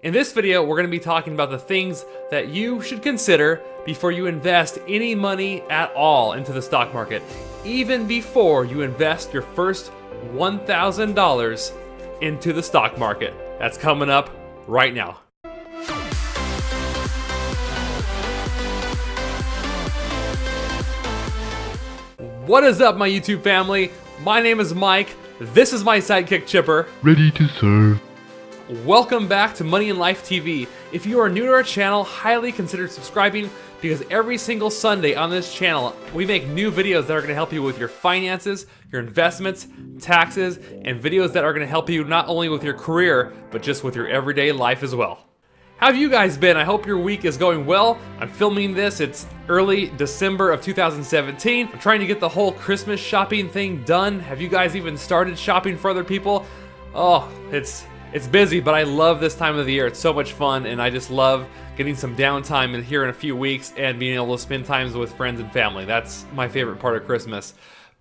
In this video, we're going to be talking about the things that you should consider before you invest any money at all into the stock market, even before you invest your first $1,000 into the stock market. That's coming up right now. What is up, my YouTube family? My name is Mike. This is my sidekick Chipper. Ready to serve. Welcome back to Money in Life TV. If you are new to our channel, highly consider subscribing because every single Sunday on this channel, we make new videos that are going to help you with your finances, your investments, taxes, and videos that are going to help you not only with your career, but just with your everyday life as well. How have you guys been? I hope your week is going well. I'm filming this, it's early December of 2017. I'm trying to get the whole Christmas shopping thing done. Have you guys even started shopping for other people? Oh, it's busy, but I love this time of the year. It's so much fun, and I just love getting some downtime in here in a few weeks and being able to spend time with friends and family. That's my favorite part of Christmas.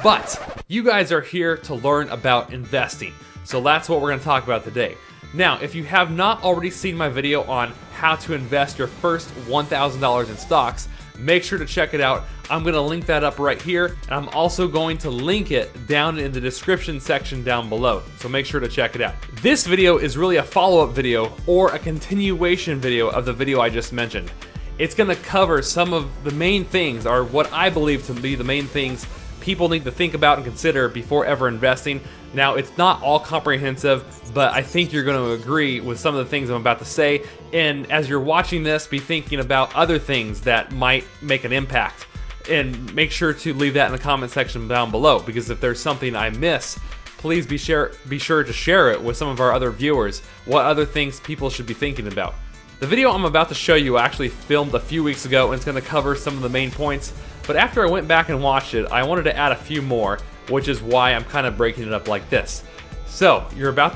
But you guys are here to learn about investing, so that's what we're going to talk about today. Now, if you have not already seen my video on how to invest your first $1,000 in stocks, make sure to check it out. I'm going to link that up right here, and I'm also going to link it down in the description section down below, so make sure to check it out. This video is really a follow-up video or a continuation video of the video I just mentioned. It's going to cover some of the main things, or what I believe to be the main things people need to think about and consider before ever investing. Now, it's not all comprehensive, but I think you're going to agree with some of the things I'm about to say. And as you're watching this, be thinking about other things that might make an impact. And make sure to leave that in the comment section down below, because if there's something I miss, please be sure to share it with some of our other viewers, what other things people should be thinking about. The video I'm about to show you I actually filmed a few weeks ago, and it's going to cover some of the main points. But after I went back and watched it, I wanted to add a few more, which is why I'm kind of breaking it up like this. So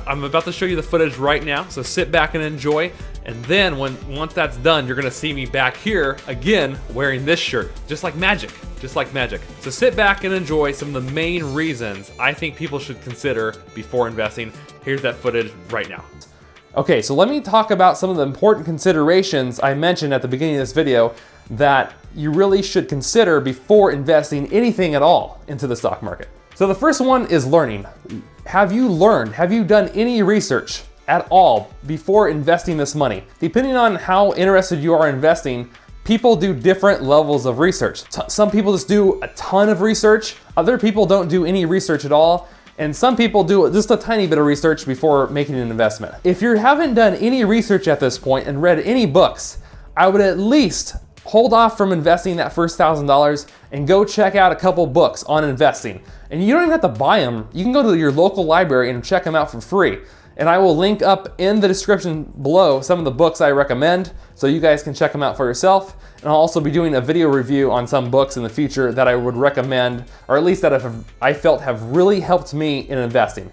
I'm about to show you the footage right now, so sit back and enjoy. And then once that's done, you're gonna see me back here again wearing this shirt, just like magic, just like magic. So sit back and enjoy some of the main reasons I think people should consider before investing. Here's that footage right now. Okay, so let me talk about some of the important considerations I mentioned at the beginning of this video that you really should consider before investing anything at all into the stock market. So the first one is learning. Have you learned? Have you done any research at all before investing this money? Depending on how interested you are in investing, people do different levels of research. Some people just do a ton of research. Other people don't do any research at all. And some people do just a tiny bit of research before making an investment. If you haven't done any research at this point and read any books, I would at least hold off from investing that first $1,000 and go check out a couple books on investing. And you don't even have to buy them. You can go to your local library and check them out for free. And I will link up in the description below some of the books I recommend, so you guys can check them out for yourself. And I'll also be doing a video review on some books in the future that I would recommend, or at least that I felt have really helped me in investing.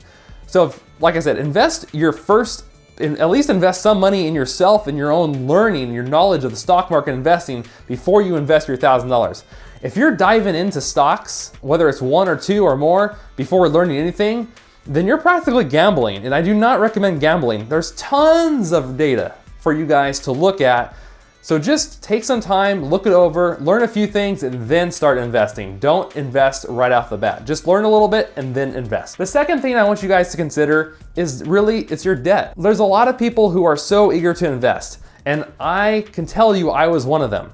So like I said, at least invest some money in yourself and your own learning, your knowledge of the stock market investing before you invest your $1,000. If you're diving into stocks, whether it's one or two or more, before learning anything, then you're practically gambling, and I do not recommend gambling. There's tons of data for you guys to look at, so just take some time, look it over, learn a few things, and then start investing. Don't invest right off the bat. Just learn a little bit and then invest. The second thing I want you guys to consider is it's your debt. There's a lot of people who are so eager to invest, and I can tell you I was one of them.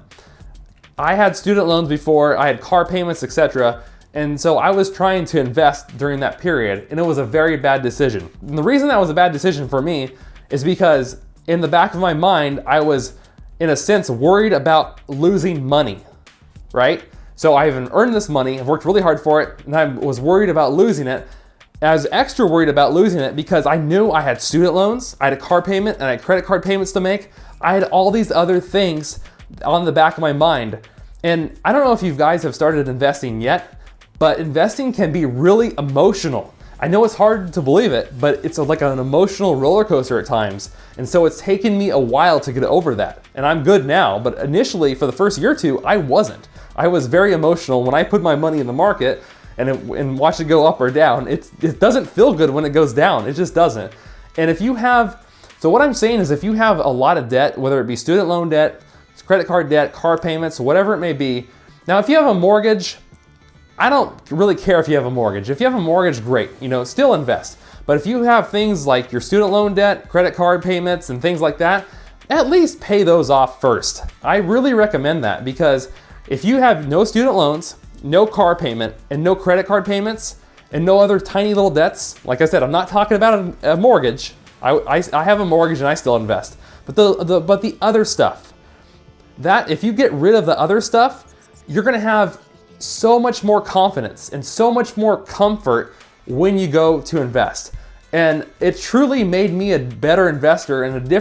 I had student loans before, I had car payments, etc. And so I was trying to invest during that period, and it was a very bad decision. And the reason that was a bad decision for me is because in the back of my mind, I was, in a sense, worried about losing money, right? So I haven't earned this money, I've worked really hard for it, and I was worried about losing it. I was extra worried about losing it because I knew I had student loans, I had a car payment, and I had credit card payments to make. I had all these other things on the back of my mind. And I don't know if you guys have started investing yet, but investing can be really emotional. I know it's hard to believe it, but it's like an emotional roller coaster at times. And so it's taken me a while to get over that. And I'm good now, but initially for the first year or two, I wasn't. I was very emotional when I put my money in the market and watch it go up or down. It doesn't feel good when it goes down. It just doesn't. And if you have, So what I'm saying is if you have a lot of debt, whether it be student loan debt, credit card debt, car payments, whatever it may be. Now, if you have a mortgage, I don't really care if you have a mortgage. If you have a mortgage, great, still invest. But if you have things like your student loan debt, credit card payments, and things like that, at least pay those off first. I really recommend that, because if you have no student loans, no car payment, and no credit card payments, and no other tiny little debts, like I said, I'm not talking about a mortgage. I have a mortgage and I still invest. But the other stuff, that if you get rid of the other stuff, you're gonna have so much more confidence and so much more comfort when you go to invest. And it truly made me a better investor and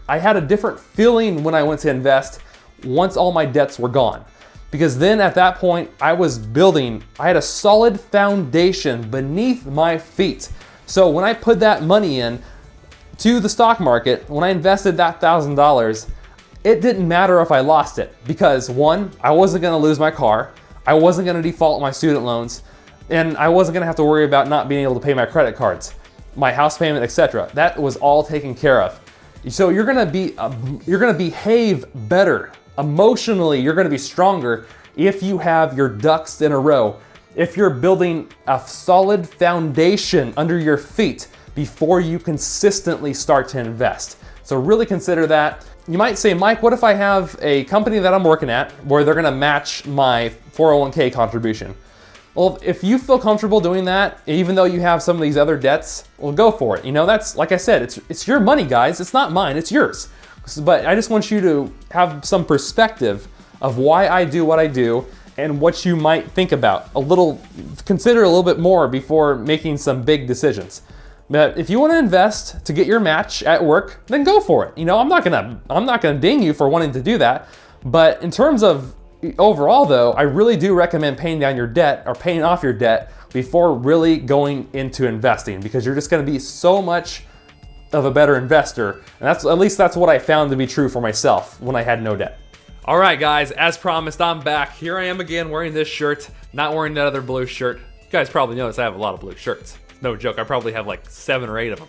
I had a different feeling when I went to invest once all my debts were gone. Because then at that point, I had a solid foundation beneath my feet. So when I put that money in to the stock market, when I invested that $1,000, it didn't matter if I lost it, because one, I wasn't gonna lose my car, I wasn't gonna default my student loans, and I wasn't gonna have to worry about not being able to pay my credit cards, my house payment, etc. That was all taken care of. So you're gonna behave better. Emotionally, you're gonna be stronger if you have your ducks in a row, if you're building a solid foundation under your feet before you consistently start to invest. So really consider that. You might say, Mike, what if I have a company that I'm working at where they're gonna match my 401k contribution? Well, if you feel comfortable doing that, even though you have some of these other debts, well, go for it. That's, like I said, it's your money, guys. It's not mine, it's yours. But I just want you to have some perspective of why I do what I do and what you might think about. Consider a little bit more before making some big decisions. But if you want to invest to get your match at work, then go for it. I'm not gonna ding you for wanting to do that. But in terms of overall, though, I really do recommend paying down your debt or paying off your debt before really going into investing, because you're just going to be so much of a better investor. And at least that's what I found to be true for myself when I had no debt. All right, guys, as promised, I'm back. Here I am again wearing this shirt, not wearing that other blue shirt. You guys probably noticed I have a lot of blue shirts. No joke, I probably have like 7 or 8 of them.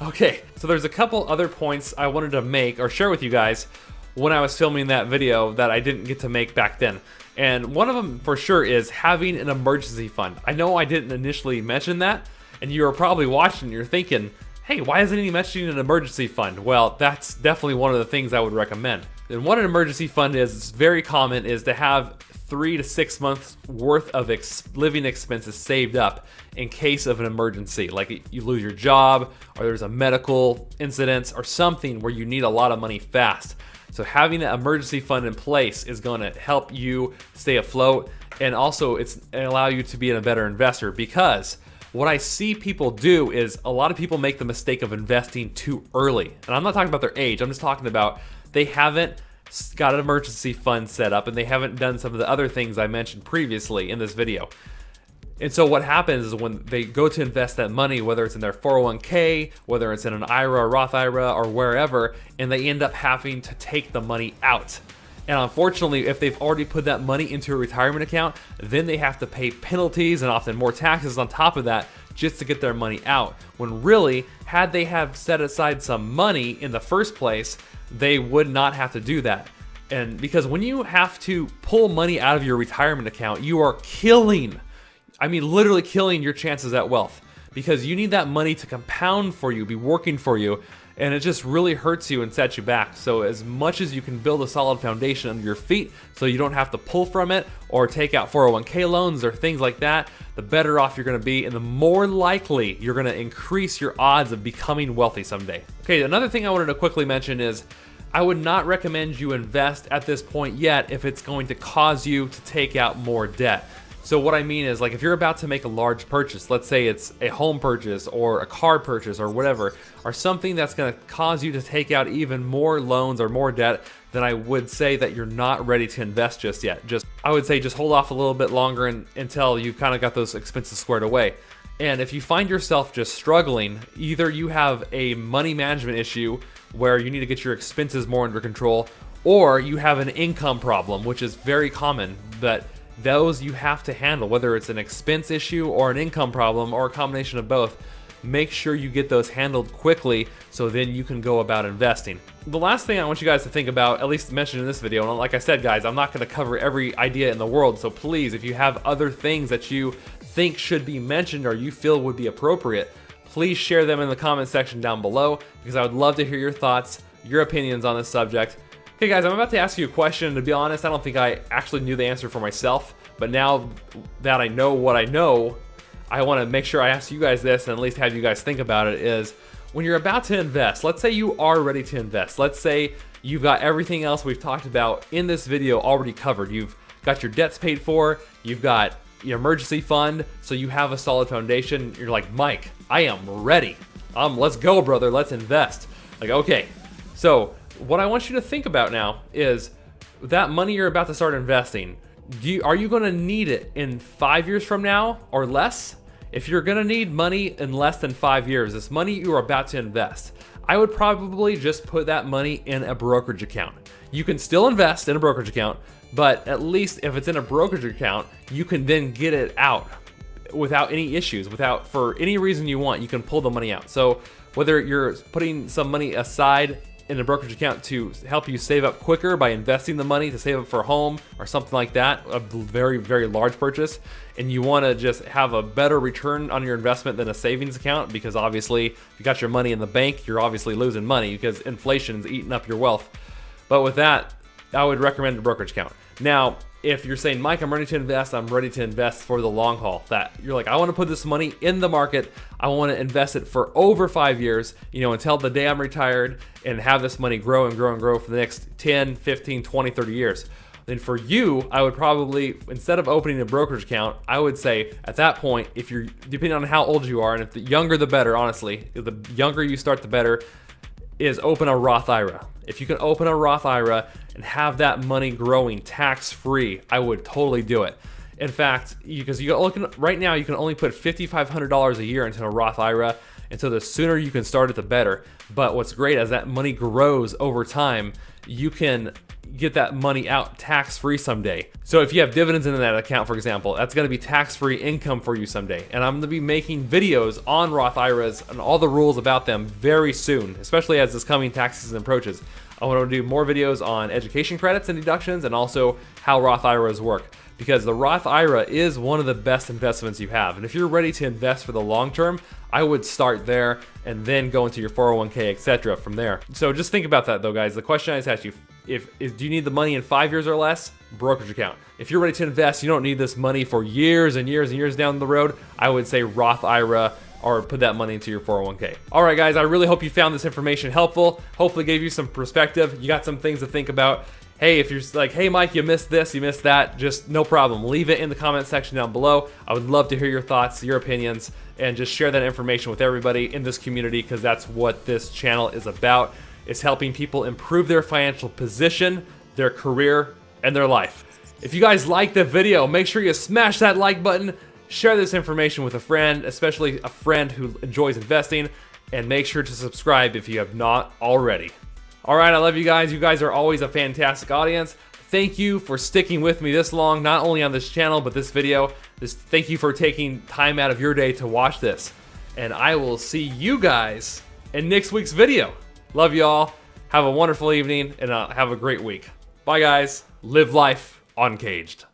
Okay, so there's a couple other points I wanted to make or share with you guys when I was filming that video that I didn't get to make back then. And one of them for sure is having an emergency fund. I know I didn't initially mention that, and you are probably watching and you're thinking, hey, why isn't he mentioning an emergency fund? Well, that's definitely one of the things I would recommend. And what an emergency fund is, it's very common, is to have 3 to 6 months worth of living expenses saved up in case of an emergency, like you lose your job or there's a medical incident or something where you need a lot of money fast. So having an emergency fund in place is going to help you stay afloat, and also allow you to be a better investor, because what I see people do is a lot of people make the mistake of investing too early. And I'm not talking about their age, I'm just talking about they haven't got an emergency fund set up and they haven't done some of the other things I mentioned previously in this video. And so what happens is when they go to invest that money, whether it's in their 401k, whether it's in an IRA, or Roth IRA, or wherever, and they end up having to take the money out. And unfortunately, if they've already put that money into a retirement account, then they have to pay penalties and often more taxes on top of that just to get their money out. When really, had they have set aside some money in the first place, they would not have to do that. And because when you have to pull money out of your retirement account, you are literally killing your chances at wealth, because you need that money to compound for you, be working for you, and it just really hurts you and sets you back. So as much as you can build a solid foundation under your feet so you don't have to pull from it or take out 401k loans or things like that, the better off you're gonna be, and the more likely you're gonna increase your odds of becoming wealthy someday. Okay, another thing I wanted to quickly mention is I would not recommend you invest at this point yet if it's going to cause you to take out more debt. So what I mean is, like, if you're about to make a large purchase, let's say it's a home purchase or a car purchase or whatever, or something that's going to cause you to take out even more loans or more debt, then I would say that you're not ready to invest just yet. I would say just hold off a little bit longer until you've kind of got those expenses squared away. And if you find yourself just struggling, either you have a money management issue where you need to get your expenses more under control, or you have an income problem, which is very common, but those you have to handle, whether it's an expense issue or an income problem or a combination of both. make sure you get those handled quickly so then you can go about investing. The last thing I want you guys to think about, at least mentioned in this video, and like I said guys, I'm not going to cover every idea in the world, so please, if you have other things that you think should be mentioned or you feel would be appropriate, please share them in the comment section down below, because I would love to hear your thoughts, your opinions on this subject. Okay guys, I'm about to ask you a question. To be honest, I don't think I actually knew the answer for myself, but now that I know what I know, I want to make sure I ask you guys this and at least have you guys think about it. Is when you're about to invest, let's say you are ready to invest. Let's say you've got everything else we've talked about in this video already covered. You've got your debts paid for, you've got your emergency fund, so you have a solid foundation. You're like, Mike, I am ready. Let's go, brother, let's invest. Like, okay, so what I want you to think about now is that money you're about to start investing, are you going to need it in 5 years from now or less? If you're going to need money in less than 5 years, this money you are about to invest, I would probably just put that money in a brokerage account. You can still invest in a brokerage account, but at least if it's in a brokerage account, you can then get it out without any issues, for any reason you want, you can pull the money out. So whether you're putting some money aside in a brokerage account to help you save up quicker by investing the money to save up for a home or something like that, a very, very large purchase, and you want to just have a better return on your investment than a savings account, because obviously if you got your money in the bank, you're obviously losing money because inflation's eating up your wealth. But with that, I would recommend a brokerage account. Now, if you're saying, Mike, I'm ready to invest for the long haul, that you're like, I want to put this money in the market, I want to invest it for over 5 years, until the day I'm retired, and have this money grow and grow and grow for the next 10, 15, 20, 30 years. Then for you, I would probably, instead of opening a brokerage account, I would say at that point, if you're, depending on how old you are, and if the younger the better, honestly, the younger you start the better, is open a Roth IRA. If you can open a Roth IRA and have that money growing tax-free, I would totally do it. In fact, because right now you can only put $5,500 a year into a Roth IRA, and so the sooner you can start it, the better. But what's great as that money grows over time, you can get that money out tax-free someday. So if you have dividends in that account, for example, that's going to be tax-free income for you someday. And I'm going to be making videos on Roth IRAs and all the rules about them very soon, especially as this coming tax season approaches. I want to do more videos on education credits and deductions, and also how Roth IRAs work, because the Roth IRA is one of the best investments you have. And if you're ready to invest for the long term, I would start there and then go into your 401k, etc. from there. So just think about that though, guys. The question I just asked you, do you need the money in 5 years or less? Brokerage account. If you're ready to invest, you don't need this money for years and years and years down the road, I would say Roth IRA, or put that money into your 401k. All right, guys, I really hope you found this information helpful. Hopefully gave you some perspective. You got some things to think about. Hey, if you're like, hey, Mike, you missed this, you missed that, just no problem. Leave it in the comment section down below. I would love to hear your thoughts, your opinions, and just share that information with everybody in this community, because that's what this channel is about. It's helping people improve their financial position, their career, and their life. If you guys liked the video, make sure you smash that like button, share this information with a friend, especially a friend who enjoys investing, and make sure to subscribe if you have not already. All right, I love you guys. You guys are always a fantastic audience. Thank you for sticking with me this long, not only on this channel, but this video. Thank you for taking time out of your day to watch this. And I will see you guys in next week's video. Love you all. Have a wonderful evening, and have a great week. Bye, guys. Live life uncaged.